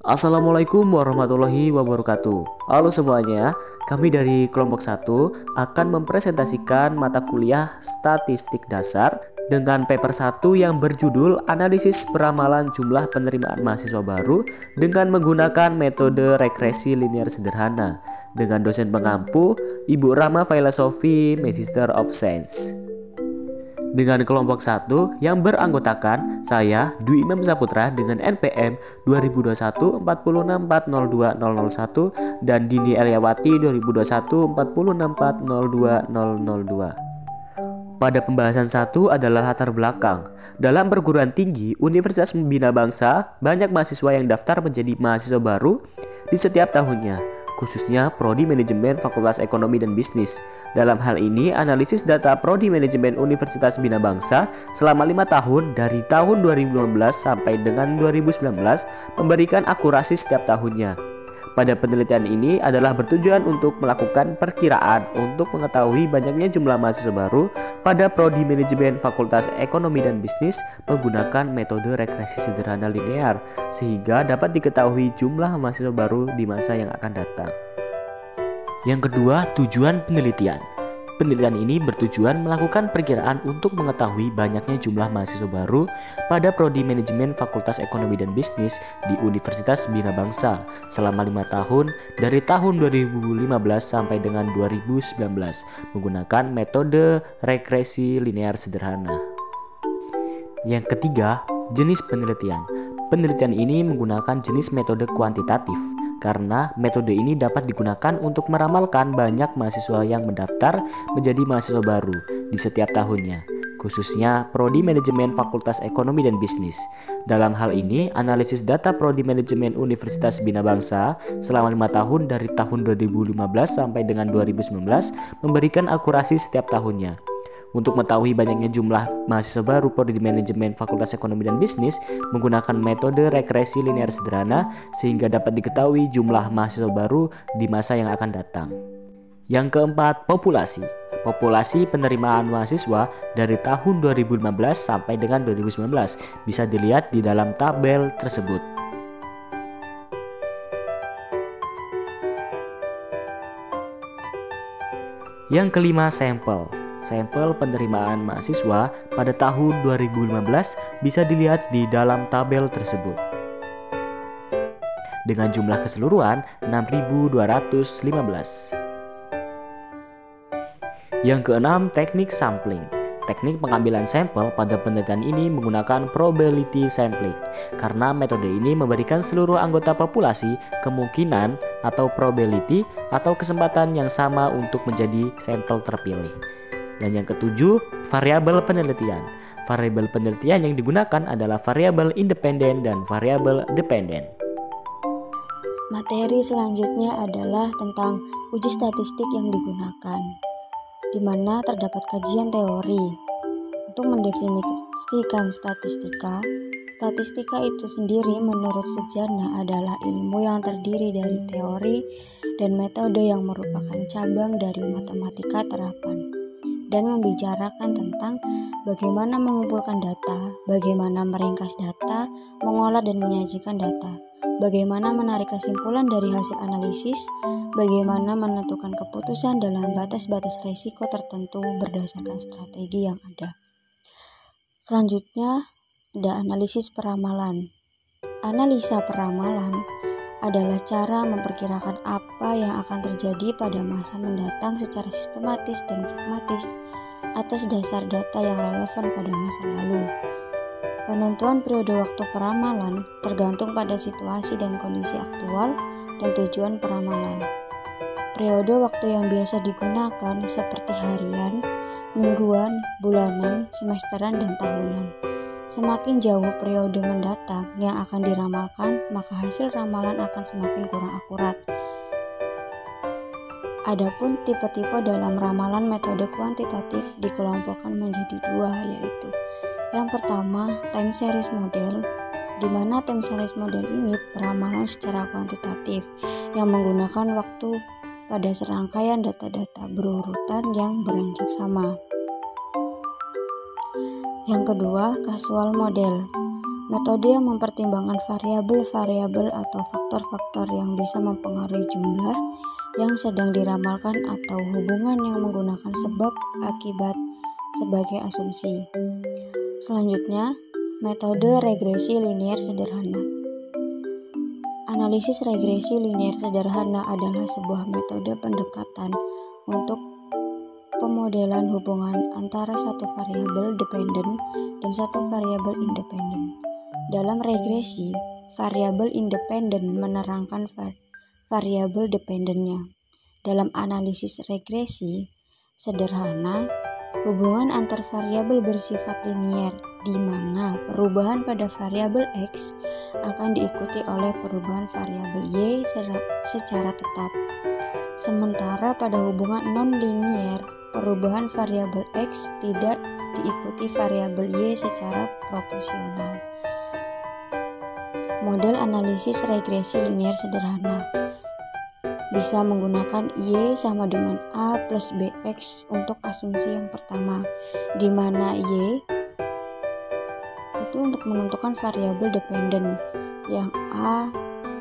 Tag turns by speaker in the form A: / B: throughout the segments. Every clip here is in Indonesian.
A: Assalamualaikum warahmatullahi wabarakatuh. Halo semuanya, kami dari kelompok 1 akan mempresentasikan mata kuliah Statistik Dasar dengan paper 1 yang berjudul Analisis Peramalan Jumlah Penerimaan Mahasiswa Baru dengan menggunakan metode regresi linear sederhana dengan dosen pengampu Ibu Rama Filosofi Magister of Science. Dengan kelompok 1 yang beranggotakan saya Dwi Imam Saputra dengan NPM 2021 406402001 dan Dini Elyawati 2021 406402002. Pada pembahasan 1 adalah latar belakang. Dalam perguruan tinggi Universitas Bina Bangsa, banyak mahasiswa yang daftar menjadi mahasiswa baru di setiap tahunnya, khususnya Prodi Manajemen Fakultas Ekonomi dan Bisnis. Dalam hal ini, analisis data Prodi Manajemen Universitas Bina Bangsa selama 5 tahun dari tahun 2015 sampai dengan 2019 memberikan akurasi setiap tahunnya. Pada penelitian ini adalah bertujuan untuk melakukan perkiraan untuk mengetahui banyaknya jumlah mahasiswa baru pada Prodi Manajemen Fakultas Ekonomi dan Bisnis menggunakan metode regresi sederhana linear, sehingga dapat diketahui jumlah mahasiswa baru di masa yang akan datang. Yang kedua, tujuan penelitian. Penelitian ini bertujuan melakukan perkiraan untuk mengetahui banyaknya jumlah mahasiswa baru pada Prodi Manajemen Fakultas Ekonomi dan Bisnis di Universitas Bina Bangsa selama 5 tahun dari tahun 2015 sampai dengan 2019 menggunakan metode regresi linear sederhana. Yang ketiga, jenis penelitian. Penelitian ini menggunakan jenis metode kuantitatif karena metode ini dapat digunakan untuk meramalkan banyak mahasiswa yang mendaftar menjadi mahasiswa baru di setiap tahunnya, khususnya Prodi Manajemen Fakultas Ekonomi dan Bisnis. Dalam hal ini, analisis data Prodi Manajemen Universitas Bina Bangsa selama 5 tahun dari tahun 2015 sampai dengan 2019 memberikan akurasi setiap tahunnya. Untuk mengetahui banyaknya jumlah mahasiswa baru Prodi Manajemen Fakultas Ekonomi dan Bisnis menggunakan metode regresi linear sederhana sehingga dapat diketahui jumlah mahasiswa baru di masa yang akan datang. Yang keempat, populasi. Populasi penerimaan mahasiswa dari tahun 2015 sampai dengan 2019 bisa dilihat di dalam tabel tersebut. Yang kelima, sampel. Sampel penerimaan mahasiswa pada tahun 2015 bisa dilihat di dalam tabel tersebut. Dengan jumlah keseluruhan 6.215. Yang keenam, teknik sampling. Teknik pengambilan sampel pada penelitian ini menggunakan probability sampling karena metode ini memberikan seluruh anggota populasi kemungkinan atau probability atau kesempatan yang sama untuk menjadi sampel terpilih. Dan yang ketujuh, variabel penelitian. Variabel penelitian yang digunakan adalah variabel independen dan variabel dependen.
B: Materi selanjutnya adalah tentang uji statistik yang digunakan, di mana terdapat kajian teori. Untuk mendefinisikan statistika, statistika itu sendiri menurut Sujana adalah ilmu yang terdiri dari teori dan metode yang merupakan cabang dari matematika terapan, dan membicarakan tentang bagaimana mengumpulkan data, bagaimana meringkas data, mengolah dan menyajikan data, bagaimana menarik kesimpulan dari hasil analisis, bagaimana menentukan keputusan dalam batas-batas risiko tertentu berdasarkan strategi yang ada. Selanjutnya, ada analisis peramalan. Analisa peramalan adalah cara memperkirakan apa yang akan terjadi pada masa mendatang secara sistematis dan pragmatis atas dasar data yang relevan pada masa lalu. Penentuan periode waktu peramalan tergantung pada situasi dan kondisi aktual dan tujuan peramalan. Periode waktu yang biasa digunakan seperti harian, mingguan, bulanan, semesteran, dan tahunan. Semakin jauh periode mendatang yang akan diramalkan, maka hasil ramalan akan semakin kurang akurat. Adapun tipe-tipe dalam ramalan metode kuantitatif dikelompokkan menjadi dua, yaitu yang pertama, time series model, di mana time series model ini peramalan secara kuantitatif yang menggunakan waktu pada serangkaian data-data berurutan yang beranjak sama. Yang kedua, casual model, Metode yang mempertimbangkan variabel-variabel atau faktor-faktor yang bisa mempengaruhi jumlah yang sedang diramalkan atau hubungan yang menggunakan sebab akibat sebagai asumsi. Selanjutnya, metode regresi linier sederhana. Analisis regresi linier sederhana adalah sebuah metode pendekatan untuk pemodelan hubungan antara satu variabel dependen dan satu variabel independen. Dalam regresi, variabel independen menerangkan variabel dependennya. Dalam analisis regresi sederhana, hubungan antar variabel bersifat linier, di mana perubahan pada variabel X akan diikuti oleh perubahan variabel Y secara tetap. Sementara pada hubungan non-linier, perubahan variabel X tidak diikuti variabel Y secara proporsional. Model analisis regresi linier sederhana bisa menggunakan Y sama dengan A plus BX untuk asumsi yang pertama, di mana Y itu untuk menentukan variabel dependen, yang A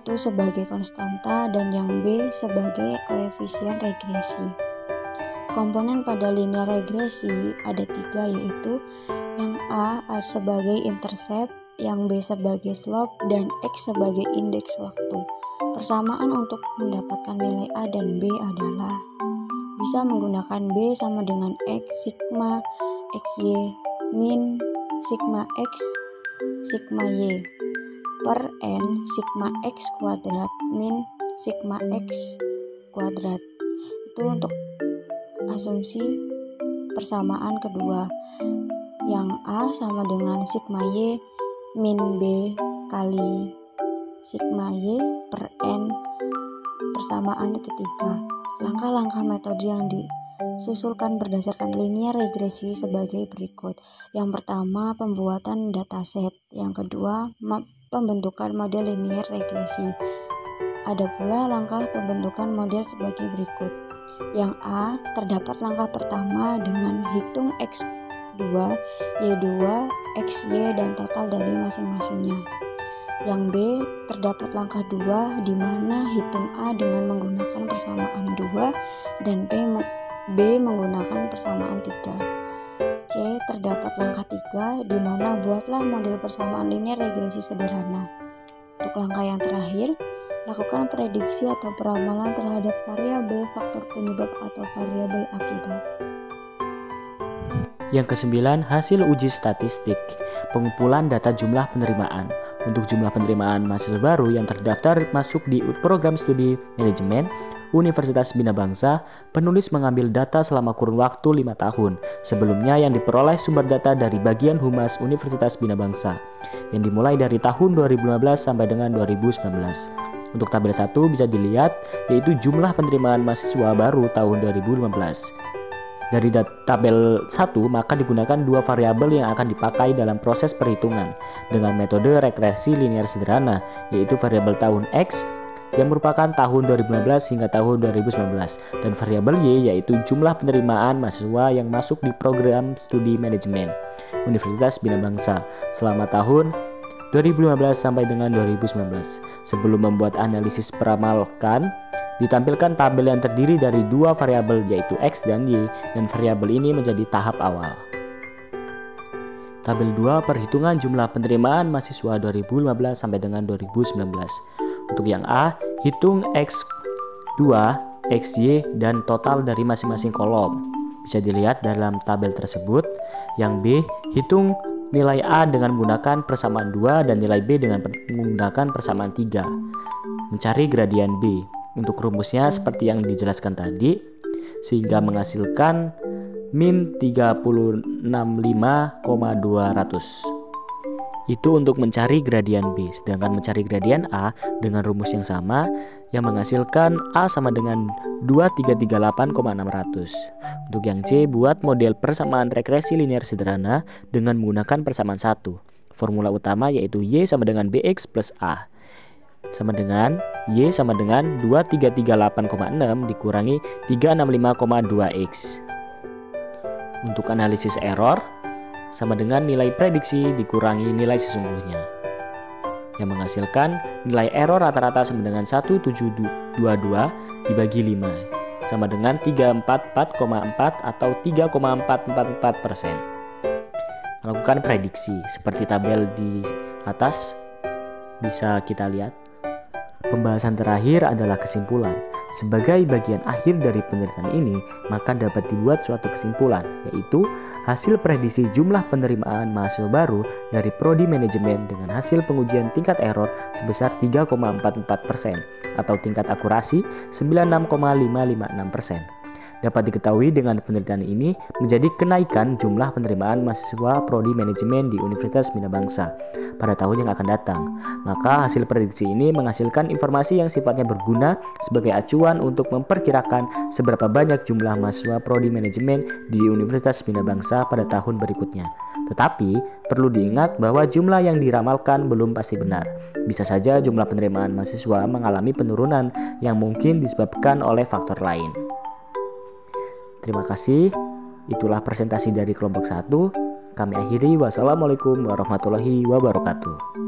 B: itu sebagai konstanta dan yang B sebagai koefisien regresi. Komponen pada linear regresi ada 3, yaitu yang A sebagai intercept, yang B sebagai slope, dan X sebagai indeks waktu. Persamaan untuk mendapatkan nilai A dan B adalah bisa menggunakan B sama dengan X sigma XY min sigma X sigma Y per N sigma X kuadrat min sigma X kuadrat. Itu untuk asumsi persamaan kedua, yang A sama dengan sigma Y min B kali sigma Y per N. Persamaan ketiga, langkah-langkah metode yang disusulkan berdasarkan linear regresi sebagai berikut. Yang pertama, pembuatan dataset. Yang kedua, pembentukan model linear regresi. Ada pula langkah pembentukan model sebagai berikut. Yang A, terdapat langkah pertama dengan hitung X2, Y2, XY dan total dari masing-masingnya. Yang B, terdapat langkah 2 di mana hitung A dengan menggunakan persamaan 2 dan B menggunakan persamaan 3. C, terdapat langkah 3 di mana buatlah model persamaan linear regresi sederhana. Untuk langkah yang terakhir, lakukan prediksi atau peramalan terhadap variabel faktor penyebab atau variabel akibat.
A: Yang kesembilan, hasil uji statistik, pengumpulan data jumlah penerimaan. Untuk jumlah penerimaan mahasiswa baru yang terdaftar masuk di program studi manajemen Universitas Bina Bangsa, penulis mengambil data selama kurun waktu 5 tahun. Sebelumnya yang diperoleh sumber data dari bagian Humas Universitas Bina Bangsa, yang dimulai dari tahun 2015 sampai dengan 2019. Untuk tabel 1 bisa dilihat, yaitu jumlah penerimaan mahasiswa baru tahun 2015. Dari tabel 1 maka digunakan 2 variabel yang akan dipakai dalam proses perhitungan dengan metode regresi linear sederhana, yaitu variabel tahun X yang merupakan tahun 2015 hingga tahun 2019 dan variabel Y yaitu jumlah penerimaan mahasiswa yang masuk di program studi manajemen Universitas Bina Bangsa selama tahun 2015 sampai dengan 2019. Sebelum membuat analisis peramalkan, ditampilkan tabel yang terdiri dari 2 variabel yaitu X dan Y, dan variabel ini menjadi tahap awal. Tabel 2, perhitungan jumlah penerimaan mahasiswa 2015 sampai dengan 2019. Untuk yang A, hitung X2, XY, dan total dari masing-masing kolom. Bisa dilihat dalam tabel tersebut. Yang B, hitung nilai A dengan menggunakan persamaan 2 dan nilai B dengan menggunakan persamaan 3. Mencari gradian B. Untuk rumusnya seperti yang dijelaskan tadi, sehingga menghasilkan min 365,200. Itu untuk mencari gradian B. Sedangkan mencari gradian A dengan rumus yang sama, yang menghasilkan A sama dengan 2338,600. Untuk yang C, buat model persamaan regresi linear sederhana dengan menggunakan persamaan 1. Formula utama yaitu Y sama dengan BX plus A sama dengan Y sama dengan 2338,6 dikurangi 365,2X. Untuk analisis error sama dengan nilai prediksi dikurangi nilai sesungguhnya. yang menghasilkan nilai error rata-rata sama dengan 1722 dibagi 5 sama dengan 344,4 atau 3,444%. Melakukan prediksi seperti tabel di atas bisa kita lihat. Pembahasan terakhir adalah kesimpulan. Sebagai bagian akhir dari penelitian ini, maka dapat dibuat suatu kesimpulan, yaitu hasil prediksi jumlah penerimaan mahasiswa baru dari prodi manajemen dengan hasil pengujian tingkat error sebesar 3,44% atau tingkat akurasi 96,556%. Dapat diketahui dengan penelitian ini menjadi kenaikan jumlah penerimaan mahasiswa prodi manajemen di Universitas Bina Bangsa pada tahun yang akan datang. Maka hasil prediksi ini menghasilkan informasi yang sifatnya berguna sebagai acuan untuk memperkirakan seberapa banyak jumlah mahasiswa prodi manajemen di Universitas Bina Bangsa pada tahun berikutnya. Tetapi perlu diingat bahwa jumlah yang diramalkan belum pasti benar. Bisa saja jumlah penerimaan mahasiswa mengalami penurunan yang mungkin disebabkan oleh faktor lain. Terima kasih. Itulah presentasi dari kelompok 1. Kami akhiri. Wassalamualaikum warahmatullahi wabarakatuh.